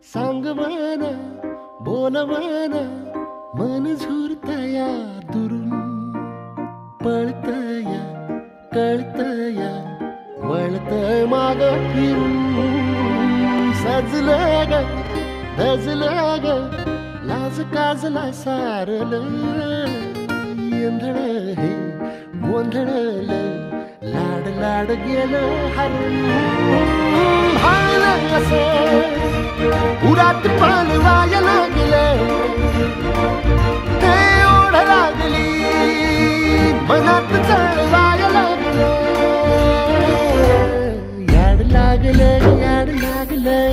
सांगवना बोलवना मन झुरतया दुरून पळतया कळतया वळतय माग फिरून सजलं ग धजलं ग लाज काजला सारलं येंधळ हे गोंधळल लाड लाड गेलं हरून हायलं कसं उरात पालवाया लागलं ते ओढ लागली मनात चळवाया लागलं याड लागलं